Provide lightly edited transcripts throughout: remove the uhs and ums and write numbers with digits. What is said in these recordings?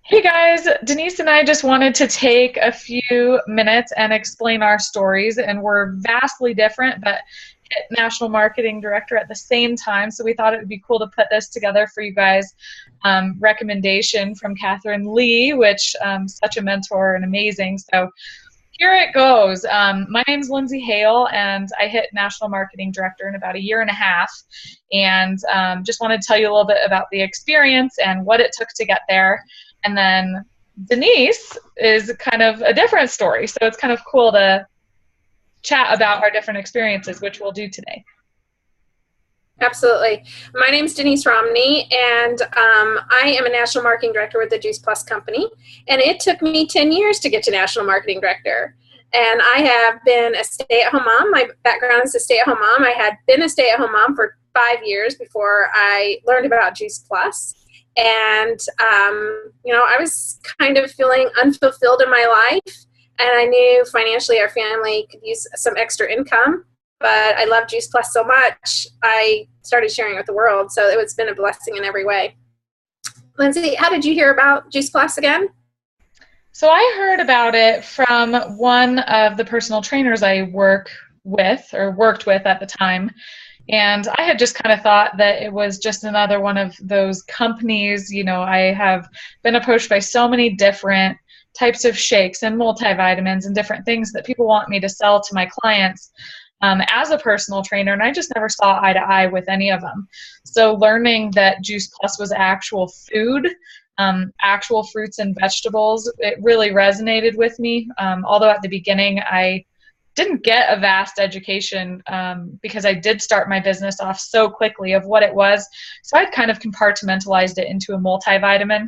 Hey guys, Denise and I just wanted to take a few minutes and explain our stories, and we're vastly different, but hit National Marketing Director at the same time, so we thought it would be cool to put this together for you guys. Recommendation from Catherine Lee, which such a mentor and amazing. So here it goes. My name's Lindsay Hale, and I hit National Marketing Director in about a year and a half, and just wanted to tell you a little bit about the experience and what it took to get there. And then Denise is kind of a different story, so it's kind of cool to chat about our different experiences, which we'll do today. Absolutely. My name's Denise Romney, and I am a National Marketing Director with the Juice Plus Company, and it took me 10 years to get to National Marketing Director. And I have been a stay-at-home mom. My background is a stay-at-home mom. I had been a stay-at-home mom for 5 years before I learned about Juice Plus. And, I was kind of feeling unfulfilled in my life, and I knew financially our family could use some extra income. But I love Juice Plus so much, I started sharing it with the world. So it's been a blessing in every way. Lindsay, how did you hear about Juice Plus again? So I heard about it from one of the personal trainers I worked with at the time. And I had just kind of thought that it was just another one of those companies. I have been approached by so many different types of shakes and multivitamins and different things that people want me to sell to my clients as a personal trainer, and I just never saw eye to eye with any of them. So learning that Juice Plus was actual food, actual fruits and vegetables, it really resonated with me. Although at the beginning I didn't get a vast education because I did start my business off so quickly of what it was. So I'd kind of compartmentalized it into a multivitamin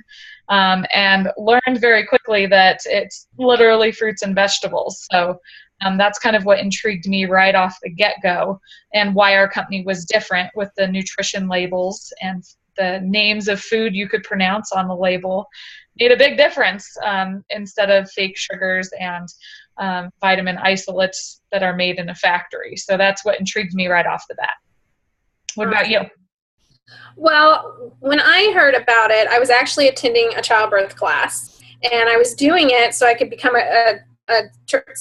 and learned very quickly that it's literally fruits and vegetables. So that's kind of what intrigued me right off the get-go, and why our company was different with the nutrition labels and the names of food you could pronounce on the label made a big difference instead of fake sugars and vitamin isolates that are made in a factory. So that's what intrigued me right off the bat. What about you? Well, when I heard about it, I was actually attending a childbirth class, and I was doing it so I could become a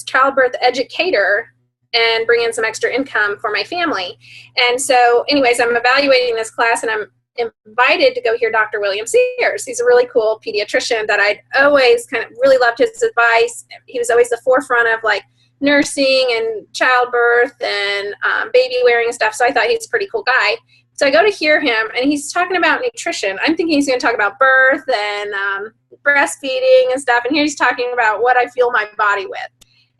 childbirth educator and bring in some extra income for my family. And so anyways, I'm evaluating this class, and I'm invited to go hear Dr. William Sears. He's a really cool pediatrician that I'd always kind of really loved his advice. He was always the forefront of like nursing and childbirth and baby wearing and stuff. So I thought he's a pretty cool guy. So I go to hear him, and he's talking about nutrition. I'm thinking he's going to talk about birth and breastfeeding and stuff. And here he's talking about what I fuel my body with.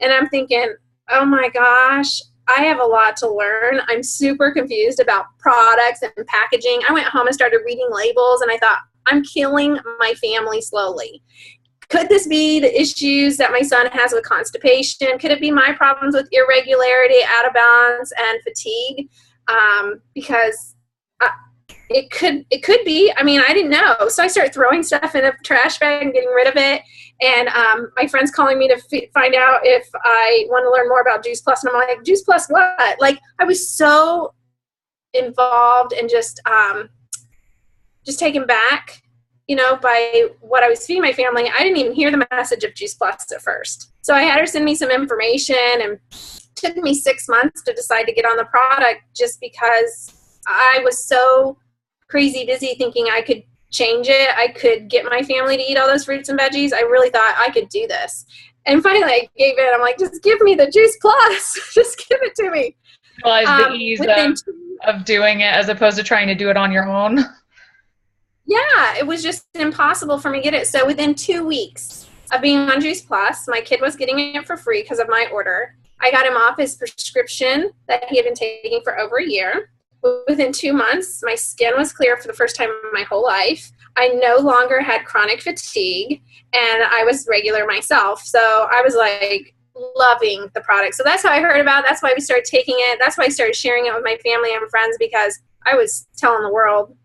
And I'm thinking, oh my gosh, I have a lot to learn. I'm super confused about products and packaging. I went home and started reading labels, and I thought, I'm killing my family slowly. Could this be the issues that my son has with constipation? Could it be my problems with irregularity, out of balance, and fatigue? Because it could be. I mean, I didn't know. So I started throwing stuff in a trash bag and getting rid of it. And my friend's calling me to find out if I want to learn more about Juice Plus. And I'm like, Juice Plus what? Like, I was so involved and just taken back, by what I was feeding my family. I didn't even hear the message of Juice Plus at first. So I had her send me some information, and it took me 6 months to decide to get on the product, just because I was so crazy busy thinking I could change it. I could get my family to eat all those fruits and veggies. I really thought I could do this. And finally I gave in. I'm like, just give me the Juice Plus. Just give it to me. Realize the ease of doing it as opposed to trying to do it on your own. Yeah, it was just impossible for me to get it. So within 2 weeks of being on Juice Plus, my kid was getting it for free because of my order. I got him off his prescription that he had been taking for over a year. Within 2 months, my skin was clear for the first time in my whole life. I no longer had chronic fatigue, and I was regular myself. So I was like loving the product. So that's how I heard about it. That's why we started taking it. That's why I started sharing it with my family and friends, because I was telling the world.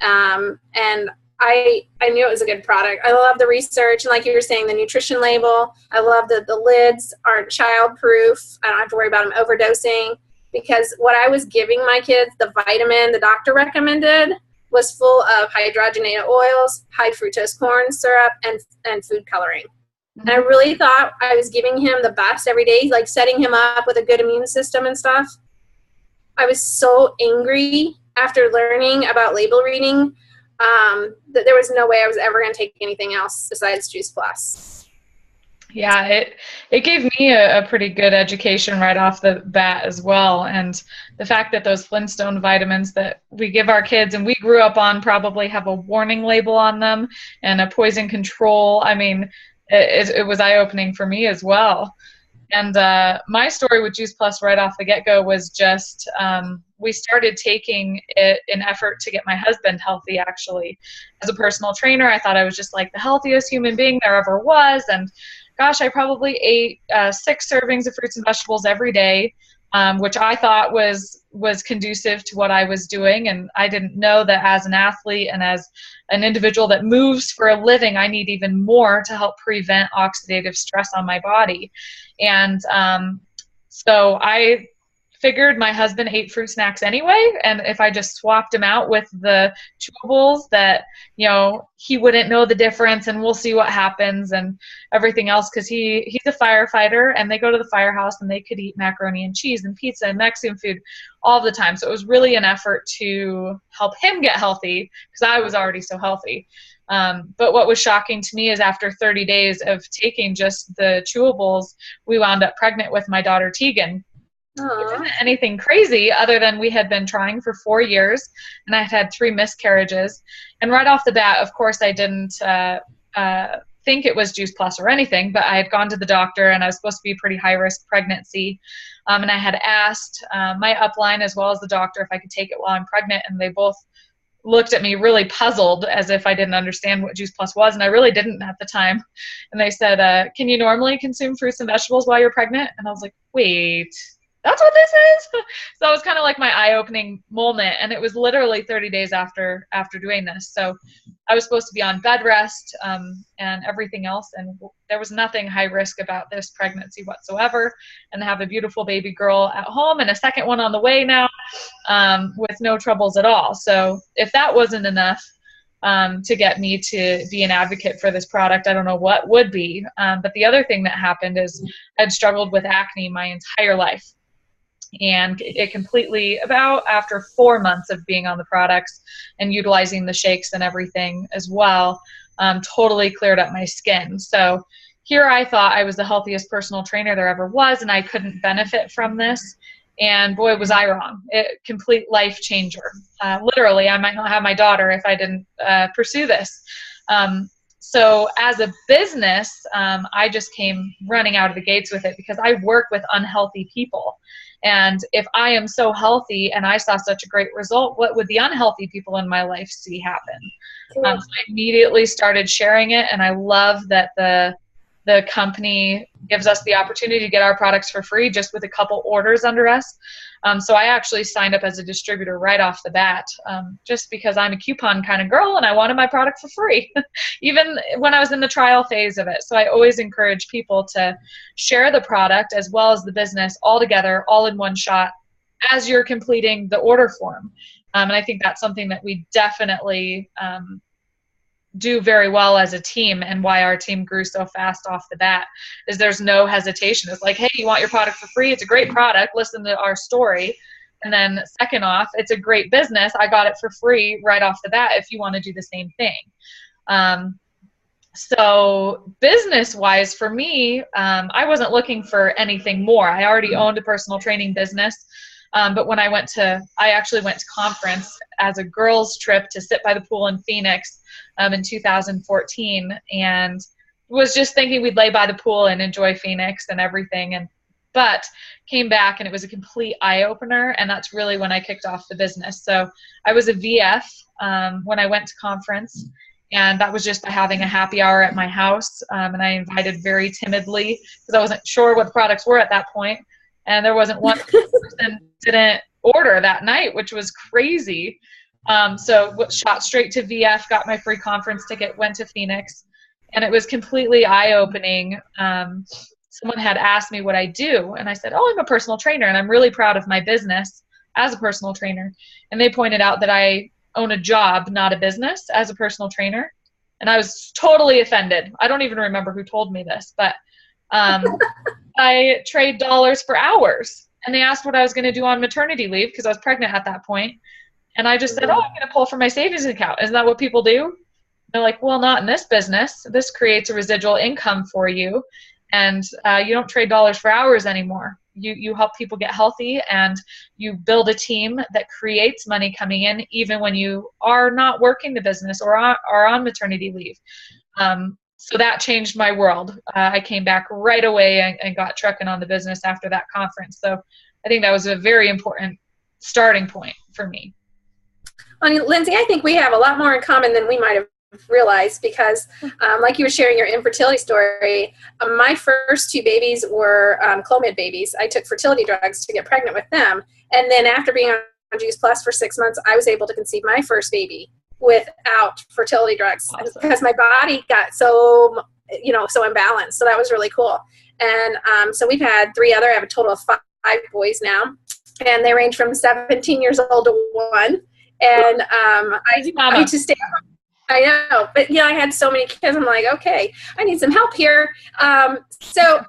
And I knew it was a good product. I love the research, and like you were saying, the nutrition label. I love that the lids aren't child-proof. I don't have to worry about them overdosing. Because what I was giving my kids, the vitamin the doctor recommended, was full of hydrogenated oils, high fructose corn syrup, and food coloring. And I really thought I was giving him the best every day, like setting him up with a good immune system and stuff. I was so angry after learning about label reading that there was no way I was ever going to take anything else besides Juice Plus. Yeah, it gave me a pretty good education right off the bat as well. And the fact that those Flintstone vitamins that we give our kids and we grew up on probably have a warning label on them and a poison control. I mean, it was eye-opening for me as well. And my story with Juice Plus right off the get-go was just we started taking it in effort to get my husband healthy, actually. As a personal trainer, I thought I was just like the healthiest human being there ever was. And gosh, I probably ate 6 servings of fruits and vegetables every day, which I thought was conducive to what I was doing. And I didn't know that as an athlete and as an individual that moves for a living, I need even more to help prevent oxidative stress on my body. And so I figured my husband ate fruit snacks anyway, and if I just swapped him out with the chewables, that, you know, he wouldn't know the difference, and we'll see what happens and everything else, because he's a firefighter, and they go to the firehouse and they could eat macaroni and cheese and pizza and Mexican food all the time. So it was really an effort to help him get healthy because I was already so healthy. But what was shocking to me is after 30 days of taking just the chewables, we wound up pregnant with my daughter Tegan. It wasn't anything crazy other than we had been trying for 4 years and I had 3 miscarriages. And right off the bat, of course, I didn't think it was Juice Plus or anything, but I had gone to the doctor and I was supposed to be a pretty high risk pregnancy. And I had asked my upline as well as the doctor if I could take it while I'm pregnant, and they both looked at me really puzzled as if I didn't understand what Juice Plus was, and I really didn't at the time. And they said, can you normally consume fruits and vegetables while you're pregnant? And I was like, wait, that's what this is? So it was kind of like my eye-opening moment, and it was literally 30 days after doing this. So I was supposed to be on bed rest and everything else, and there was nothing high risk about this pregnancy whatsoever, and I have a beautiful baby girl at home and a second one on the way now with no troubles at all. So if that wasn't enough to get me to be an advocate for this product, I don't know what would be. But the other thing that happened is I'd struggled with acne my entire life. And it completely, about after 4 months of being on the products and utilizing the shakes and everything as well, totally cleared up my skin. So here I thought I was the healthiest personal trainer there ever was, and I couldn't benefit from this. And boy, was I wrong. Complete life changer. Literally, I might not have my daughter if I didn't pursue this. So as a business, I just came running out of the gates with it because I work with unhealthy people. And if I am so healthy and I saw such a great result, what would the unhealthy people in my life see happen? So I immediately started sharing it, and I love that the company gives us the opportunity to get our products for free just with a couple orders under us. So I actually signed up as a distributor right off the bat, just because I'm a coupon kind of girl and I wanted my product for free, even when I was in the trial phase of it. So I always encourage people to share the product as well as the business all together, all in one shot, as you're completing the order form. And I think that's something that we definitely do very well as a team, and why our team grew so fast off the bat is there's no hesitation. It's like, hey, you want your product for free? It's a great product. Listen to our story. And then second off, it's a great business. I got it for free right off the bat if you want to do the same thing. So business-wise for me, I wasn't looking for anything more. I already owned a personal training business. But when I actually went to conference as a girls' trip to sit by the pool in Phoenix in 2014, and was just thinking we'd lay by the pool and enjoy Phoenix and everything. But came back and it was a complete eye-opener, and that's really when I kicked off the business. So I was a VF when I went to conference, and that was just by having a happy hour at my house, and I invited very timidly because I wasn't sure what the products were at that point. And there wasn't one person didn't order that night, which was crazy. So shot straight to VF, got my free conference ticket, went to Phoenix, and it was completely eye-opening. Someone had asked me what I do, and I said, oh, I'm a personal trainer, and I'm really proud of my business as a personal trainer. And they pointed out that I own a job, not a business, as a personal trainer. And I was totally offended. I don't even remember who told me this, but I trade dollars for hours. And they asked what I was going to do on maternity leave because I was pregnant at that point. And I just said, oh, I'm going to pull from my savings account. Isn't that what people do? They're like, well, not in this business. This creates a residual income for you. And you don't trade dollars for hours anymore. You help people get healthy, and you build a team that creates money coming in even when you are not working the business or are on maternity leave. So that changed my world. I came back right away and got trucking on the business after that conference. So I think that was a very important starting point for me. Well, Lindsay, I think we have a lot more in common than we might have realized, because like you were sharing your infertility story, my first 2 babies were Clomid babies. I took fertility drugs to get pregnant with them. And then after being on Juice Plus for 6 months, I was able to conceive my first baby without fertility drugs. Awesome. Because my body got so imbalanced. So that was really cool. And so we've had 3 other, I have a total of 5 boys now, and they range from 17 years old to 1. And I used to stay at home. I know, but I had so many kids. I'm like, okay, I need some help here. So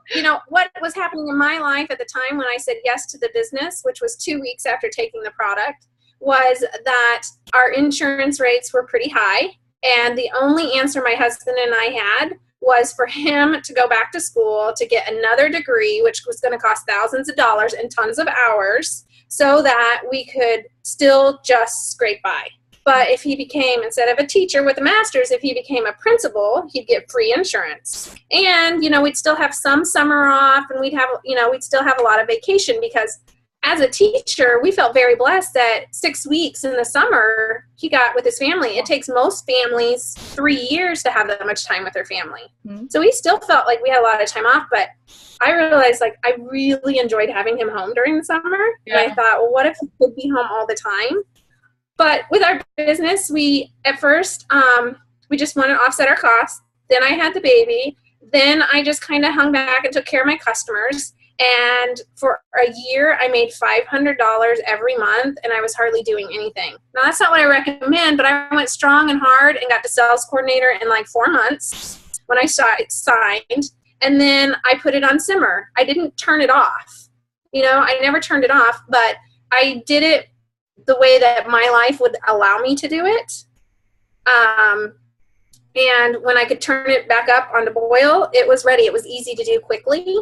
what was happening in my life at the time when I said yes to the business, which was 2 weeks after taking the product, was that our insurance rates were pretty high. And the only answer my husband and I had was for him to go back to school to get another degree, which was going to cost thousands of dollars and tons of hours, so that we could still just scrape by. But if he became, instead of a teacher with a master's, if he became a principal, he'd get free insurance. And, we'd still have some summer off, and we'd still have a lot of vacation, because as a teacher, we felt very blessed that 6 weeks in the summer he got with his family. It takes most families 3 years to have that much time with their family. Mm-hmm. So we still felt like we had a lot of time off, but I realized I really enjoyed having him home during the summer. Yeah. And I thought, well, what if he could be home all the time? But with our business, at first, we just wanted to offset our costs. Then I had the baby. Then I just kind of hung back and took care of my customers. And for a year, I made $500 every month, and I was hardly doing anything. Now, that's not what I recommend, but I went strong and hard and got to sales coordinator in 4 months when I signed. And then I put it on simmer. I didn't turn it off. I never turned it off, but I did it the way that my life would allow me to do it. And when I could turn it back up onto boil, it was ready. It was easy to do quickly.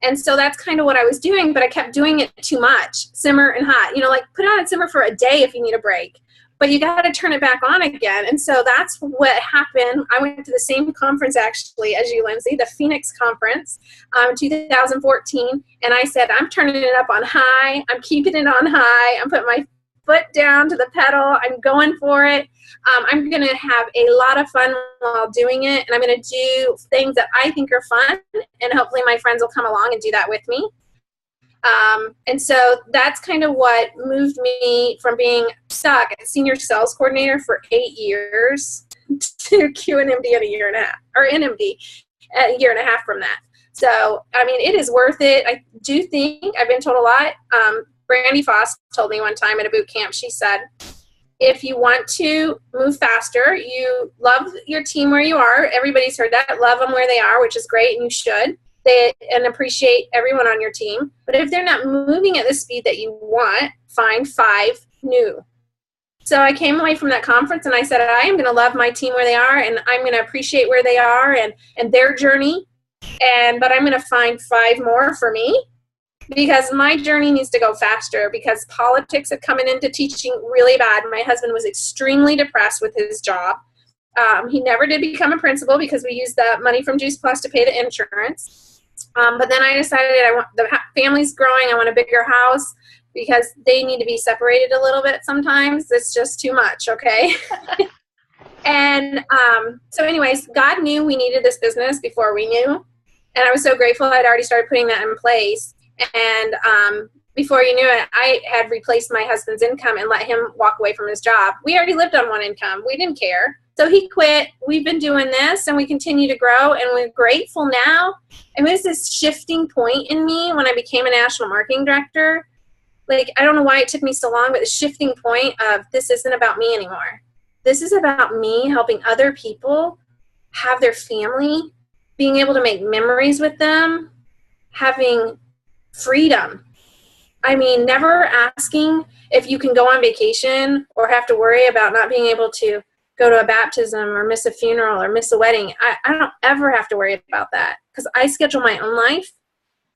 And so that's kind of what I was doing, but I kept doing it too much, simmer and hot. Put it on and simmer for a day if you need a break. But you got to turn it back on again. And so that's what happened. I went to the same conference, actually, as you, Lindsay, the Phoenix conference, 2014. And I said, I'm turning it up on high. I'm keeping it on high. I'm putting my foot down to the pedal. I'm going for it. I'm going to have a lot of fun while doing it, and I'm going to do things that I think are fun, and hopefully my friends will come along and do that with me. And so that's kind of what moved me from being stuck as senior sales coordinator for 8 years to QNMD in a year and a half, or NMD a year and a half from that. So, it is worth it. I do think, I've been told a lot, Brandy Foss told me one time at a boot camp, she said, if you want to move faster, you love your team where you are. Everybody's heard that. Love them where they are, which is great, and you should. And appreciate everyone on your team. But if they're not moving at the speed that you want, find 5 new. So I came away from that conference and I said, I am going to love my team where they are, and I'm going to appreciate where they are and their journey. But I'm going to find 5 more for me, because my journey needs to go faster, because politics have come into teaching really bad. My husband was extremely depressed with his job. He never did become a principal because we used the money from Juice Plus to pay the insurance. But then I decided the family's growing. I want a bigger house because they need to be separated a little bit sometimes. It's just too much, okay? And so anyways, God knew we needed this business before we knew. And I was so grateful I'd already started putting that in place. And before you knew it, I had replaced my husband's income and let him walk away from his job. We already lived on one income. We didn't care. So he quit. We've been doing this, and we continue to grow, and we're grateful now. And it was this shifting point in me when I became a national marketing director. like, I don't know why it took me so long, but the shifting point of this isn't about me anymore. This is about me helping other people have their family, being able to make memories with them, having freedom. I mean, never asking if you can go on vacation or have to worry about not being able to go to a baptism or miss a funeral or miss a wedding. I don't ever have to worry about that because I schedule my own life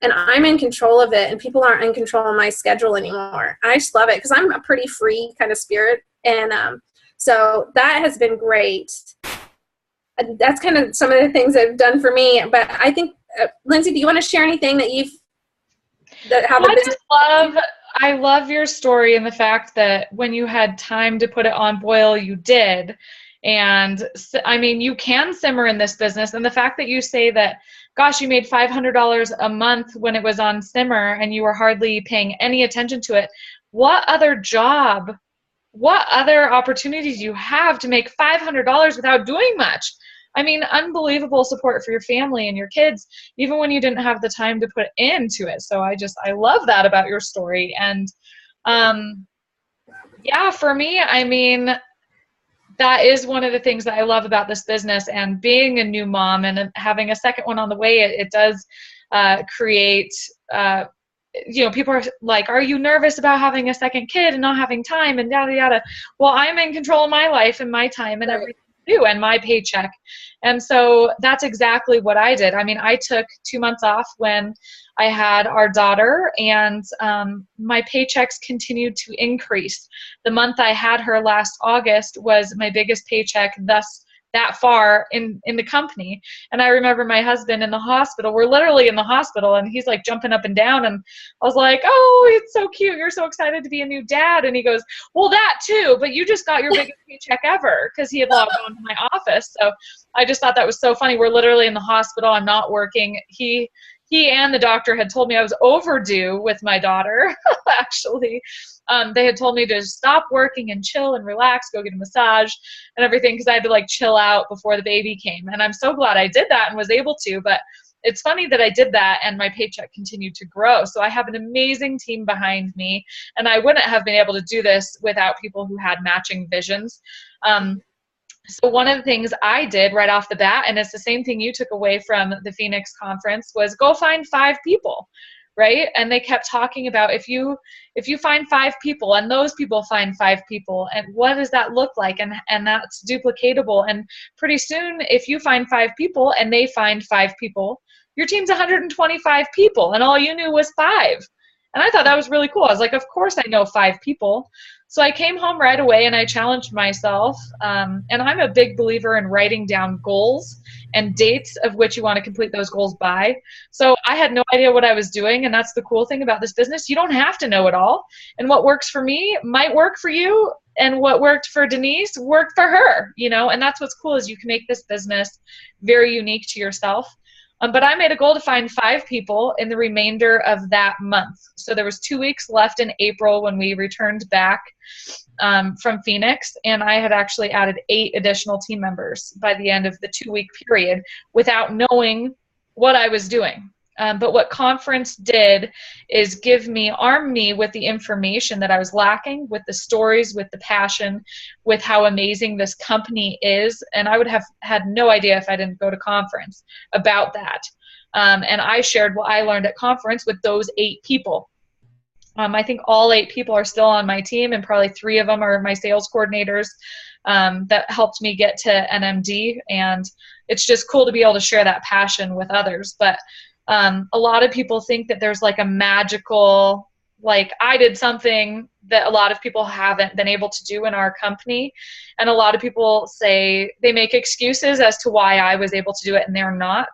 and I'm in control of it, and people aren't in control of my schedule anymore. I just love it because I'm a pretty free kind of spirit. And so that has been great. That's kind of some of the things I've done for me. But I think, Lindsay, do you want to share anything that I love your story and the fact that when you had time to put it on boil, you did. And I mean, you can simmer in this business. And the fact that you say that, gosh, you made $500 a month when it was on simmer and you were hardly paying any attention to it. What other job, what other opportunities do you have to make $500 without doing much? I mean, unbelievable support for your family and your kids, even when you didn't have the time to put into it. So I love that about your story. And yeah, for me, I mean, that is one of the things that I love about this business, and being a new mom and having a second one on the way, it does create, people are like, are you nervous about having a second kid and not having time and yada, yada. Well, I'm in control of my life and my time and everything too, and my paycheck. And so that's exactly what I did. I mean, I took 2 months off when I had our daughter, and my paychecks continued to increase. The month I had her last August was my biggest paycheck thus that far in the company. And I remember my husband in the hospital. We're literally in the hospital, and he's like jumping up and down. And I was like, oh, it's so cute. You're so excited to be a new dad. And he goes, well, that too, but you just got your biggest paycheck ever, because he had logged on to my office. So I just thought that was so funny. We're literally in the hospital. I'm not working. He and the doctor had told me I was overdue with my daughter, actually. They had told me to stop working and chill and relax, go get a massage and everything, because I had to like chill out before the baby came. And I'm so glad I did that and was able to. But it's funny that I did that and my paycheck continued to grow. So I have an amazing team behind me, and I wouldn't have been able to do this without people who had matching visions. So one of the things I did right off the bat, and it's the same thing you took away from the Phoenix conference, was go find 5 people, right? And they kept talking about if you find 5 people and those people find 5 people, and what does that look like? And that's duplicatable. And pretty soon, if you find 5 people and they find 5 people, your team's 125 people, and all you knew was 5. And I thought that was really cool. I was like, of course I know 5 people. So I came home right away and I challenged myself. And I'm a big believer in writing down goals and dates of which you want to complete those goals by. So I had no idea what I was doing. And that's the cool thing about this business. You don't have to know it all. And what works for me might work for you. And what worked for Denise worked for her, and that's what's cool, is you can make this business very unique to yourself. But I made a goal to find 5 people in the remainder of that month. So there was 2 weeks left in April when we returned back from Phoenix, and I had actually added 8 additional team members by the end of the 2-week period without knowing what I was doing. But what conference did is arm me with the information that I was lacking, with the stories, with the passion, with how amazing this company is. And I would have had no idea if I didn't go to conference about that. And I shared what I learned at conference with those 8 people. I think all 8 people are still on my team, and probably 3 of them are my sales coordinators that helped me get to NMD. And it's just cool to be able to share that passion with others. But a lot of people think that there's like a magical, like I did something that a lot of people haven't been able to do in our company. And a lot of people say they make excuses as to why I was able to do it and they're not.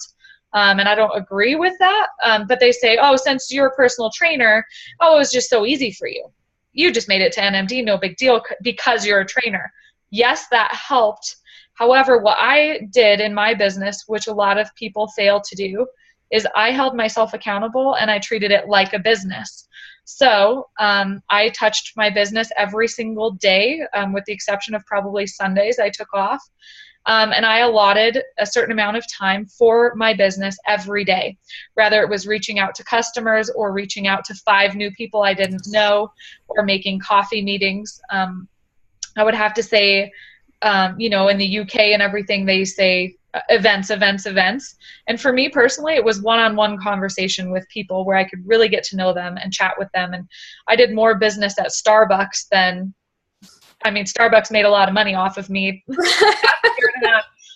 And I don't agree with that. But they say, oh, since you're a personal trainer, it was just so easy for you. You just made it to NMD, no big deal, because you're a trainer. Yes, that helped. However, what I did in my business, which a lot of people fail to do, is I held myself accountable and I treated it like a business. So I touched my business every single day, with the exception of probably Sundays I took off. And I allotted a certain amount of time for my business every day, whether it was reaching out to customers or reaching out to 5 new people I didn't know or making coffee meetings. I would have to say, in the UK and everything, they say events. And for me personally, it was one-on-one conversation with people where I could really get to know them and chat with them. And I did more business at Starbucks than, Starbucks made a lot of money off of me.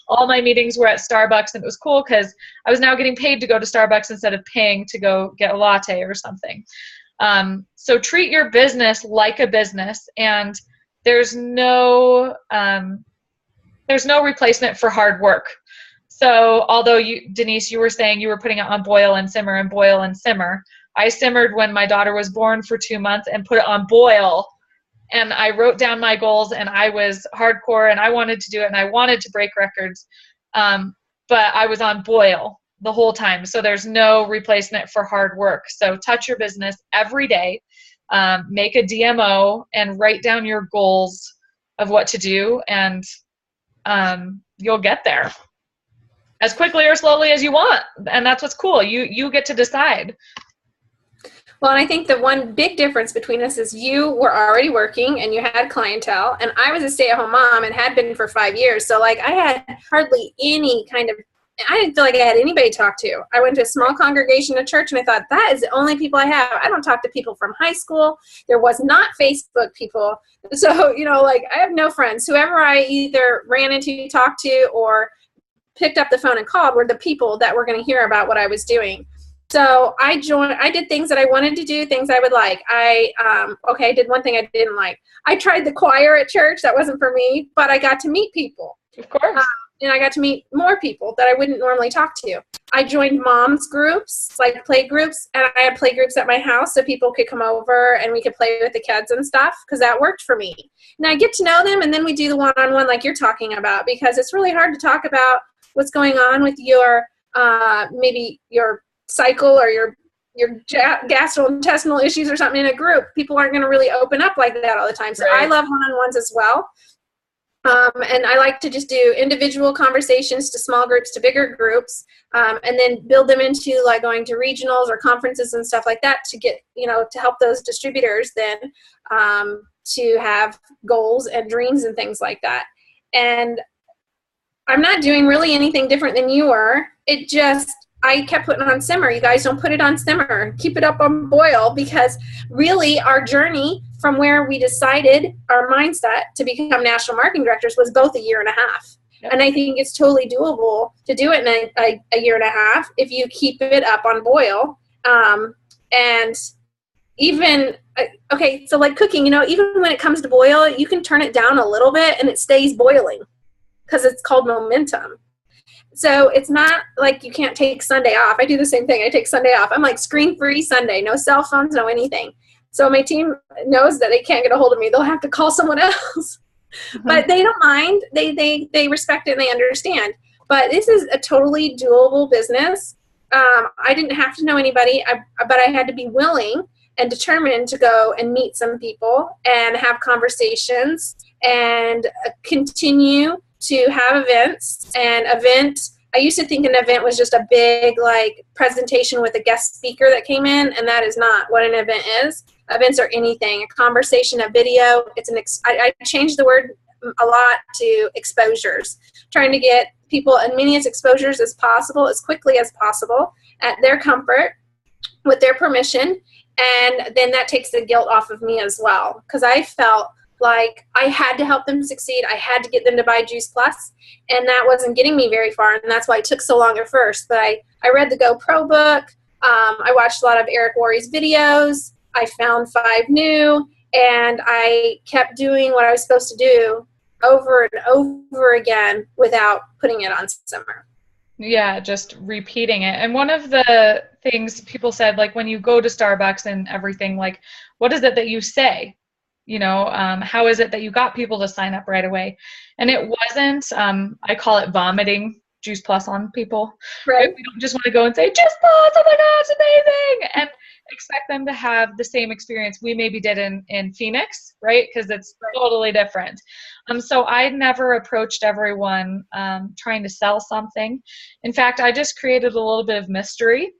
All my meetings were at Starbucks, and it was cool because I was now getting paid to go to Starbucks instead of paying to go get a latte or something. So treat your business like a business, and there's no replacement for hard work. So although Denise, you were saying you were putting it on boil and simmer and boil and simmer, I simmered when my daughter was born for 2 months and put it on boil. And I wrote down my goals, and I was hardcore, and I wanted to do it, and I wanted to break records. But I was on boil the whole time. So there's no replacement for hard work. So touch your business every day. Make a DMO and write down your goals of what to do, and you'll get there as quickly or slowly as you want. And that's what's cool. You get to decide. Well, and I think the one big difference between us is you were already working and you had clientele, and I was a stay-at-home mom and had been for 5 years. So like I had hardly any kind of, I didn't feel like I had anybody to talk to. I went to a small congregation at church, and I thought, that is the only people I have. I don't talk to people from high school. There was not Facebook people. So, I have no friends. Whoever I either ran into, talked to, or picked up the phone and called were the people that were going to hear about what I was doing. So I did things that I wanted to do, things I would like. I did one thing I didn't like. I tried the choir at church. That wasn't for me, but I got to meet people. Of course. And I got to meet more people that I wouldn't normally talk to. I joined moms groups, like play groups, and I had play groups at my house so people could come over and we could play with the kids and stuff, because that worked for me. And I get to know them, and then we do the one-on-one like you're talking about, because it's really hard to talk about what's going on with your maybe your cycle or your gastrointestinal issues or something in a group. People aren't going to really open up like that all the time. So right. I love one-on-ones as well. And I like to just do individual conversations to small groups to bigger groups, and then build them into like going to regionals or conferences and stuff like that to get, to help those distributors then to have goals and dreams and things like that. And I'm not doing really anything different than you were. I kept putting it on simmer. You guys don't put it on simmer. Keep it up on boil, because really our journey from where we decided our mindset to become national marketing directors was both 1.5 years. Yep. And I think it's totally doable to do it in a 1.5 years if you keep it up on boil. And even, so like cooking, even when it comes to boil, you can turn it down a little bit and it stays boiling because it's called momentum. So it's not like you can't take Sunday off. I do the same thing. I take Sunday off. I'm like screen-free Sunday, no cell phones, no anything. So my team knows that they can't get a hold of me. They'll have to call someone else. Mm-hmm. But they don't mind. They respect it and they understand. But this is a totally doable business. I didn't have to know anybody, but I had to be willing and determined to go and meet some people and have conversations and continue to have events. I used to think an event was just a big like presentation with a guest speaker that came in, and that is not what an event is. Events are anything, a conversation, a video. I changed the word a lot to exposures, trying to get people as many exposures as possible, as quickly as possible, at their comfort, with their permission. And then that takes the guilt off of me as well, because I felt like I had to help them succeed. I had to get them to buy Juice Plus, and that wasn't getting me very far, and that's why it took so long at first. But I read the GoPro book. I watched a lot of Eric Worre's videos. I found 5 New, and I kept doing what I was supposed to do over and over again without putting it on simmer. Yeah, just repeating it. And one of the things people said, like when you go to Starbucks and everything, like, what is it that you say? How is it that you got people to sign up right away? And it wasn't, I call it vomiting Juice Plus on people. Right. We don't just want to go and say, Juice Plus, oh my God, it's amazing, and expect them to have the same experience we maybe did in Phoenix, right? Because it's totally different. So I never approached everyone trying to sell something. In fact, I just created a little bit of mystery.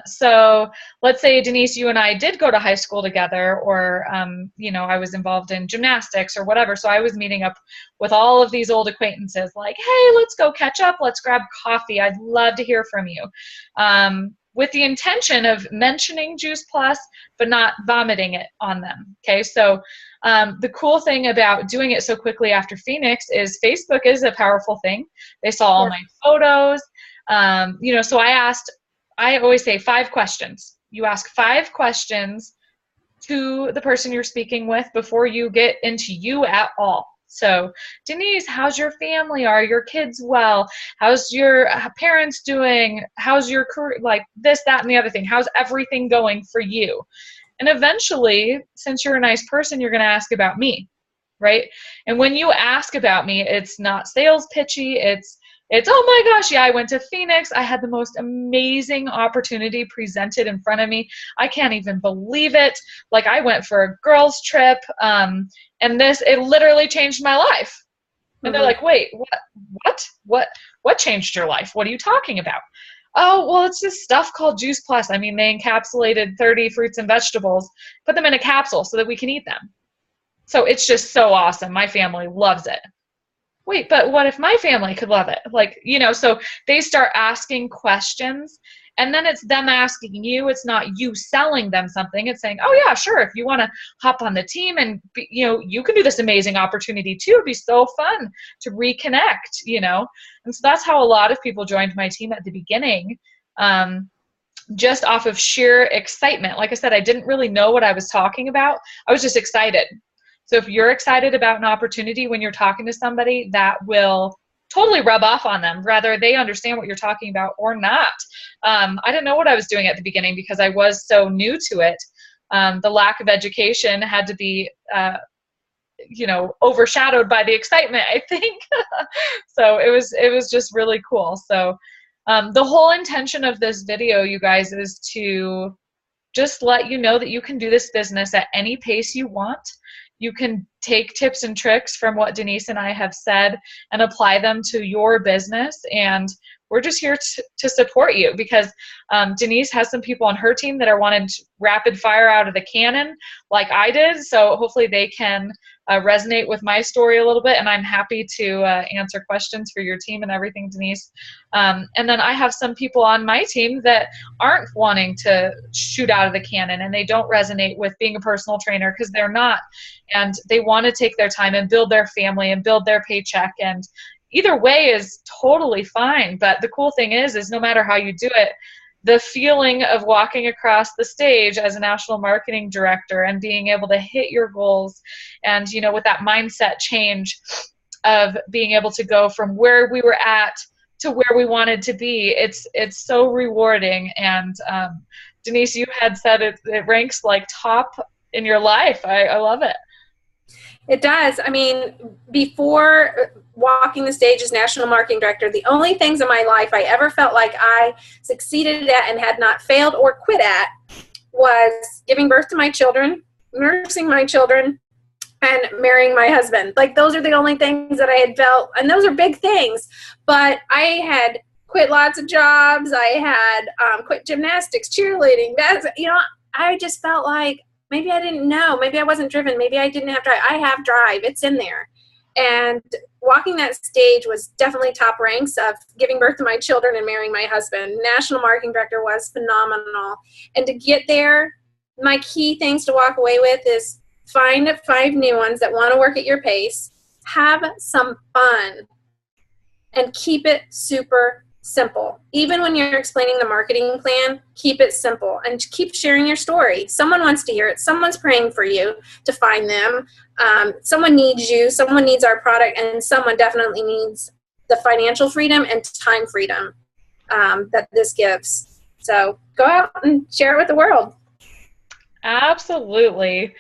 So let's say, Denise, you and I did go to high school together, or, I was involved in gymnastics or whatever. So I was meeting up with all of these old acquaintances like, hey, let's go catch up. Let's grab coffee. I'd love to hear from you. With the intention of mentioning Juice Plus, but not vomiting it on them. Okay. So the cool thing about doing it so quickly after Phoenix is Facebook is a powerful thing. They saw all my photos. So I always say 5 questions. You ask 5 questions to the person you're speaking with before you get into you at all. So, Denise, how's your family? Are your kids well? How's your parents doing? How's your career? Like this, that, and the other thing. How's everything going for you? And eventually, since you're a nice person, you're going to ask about me, right? And when you ask about me, it's not sales pitchy. It's, oh my gosh, yeah, I went to Phoenix. I had the most amazing opportunity presented in front of me. I can't even believe it. Like, I went for a girls' trip, and it literally changed my life. And they're like, wait, what changed your life? What are you talking about? Oh, well, it's this stuff called Juice Plus. I mean, they encapsulated 30 fruits and vegetables, put them in a capsule so that we can eat them. So it's just so awesome. My family loves it. Wait, but what if my family could love it? Like, so they start asking questions, and then it's them asking you. It's not you selling them something. It's saying, oh yeah, sure. If you want to hop on the team and, you can do this amazing opportunity too. It'd be so fun to reconnect, And so that's how a lot of people joined my team at the beginning, just off of sheer excitement. Like I said, I didn't really know what I was talking about. I was just excited. So if you're excited about an opportunity when you're talking to somebody, that will totally rub off on them, whether they understand what you're talking about or not. I didn't know what I was doing at the beginning because I was so new to it. The lack of education had to be, overshadowed by the excitement, I think. So it was just really cool. So the whole intention of this video, you guys, is to just let you know that you can do this business at any pace you want. You can take tips and tricks from what Denise and I have said and apply them to your business. And we're just here to support you because Denise has some people on her team that are wanting to rapid fire out of the cannon like I did. So hopefully they can resonate with my story a little bit. And I'm happy to answer questions for your team and everything, Denise. And then I have some people on my team that aren't wanting to shoot out of the cannon and they don't resonate with being a personal trainer because they're not. And they want to take their time and build their family and build their paycheck. And either way is totally fine. But the cool thing is no matter how you do it, the feeling of walking across the stage as a national marketing director and being able to hit your goals and, with that mindset change of being able to go from where we were at to where we wanted to be, it's so rewarding. And Denise, you had said it ranks like top in your life. I love it. It does. I mean, before walking the stage as National Marketing Director, the only things in my life I ever felt like I succeeded at and had not failed or quit at was giving birth to my children, nursing my children, and marrying my husband. Like, those are the only things that I had felt, and those are big things. But I had quit lots of jobs. I had quit gymnastics, cheerleading. I just felt like, maybe I didn't know. Maybe I wasn't driven. Maybe I didn't have drive. I have drive. It's in there. And walking that stage was definitely top ranks of giving birth to my children and marrying my husband. National Marketing Director was phenomenal. And to get there, my key things to walk away with is find 5 new ones that want to work at your pace, have some fun, and keep it super simple. Even when you're explaining the marketing plan, keep it simple and keep sharing your story. Someone wants to hear it. Someone's praying for you to find them. Someone needs you. Someone needs our product, and someone definitely needs the financial freedom and time freedom that this gives. So go out and share it with the world. Absolutely.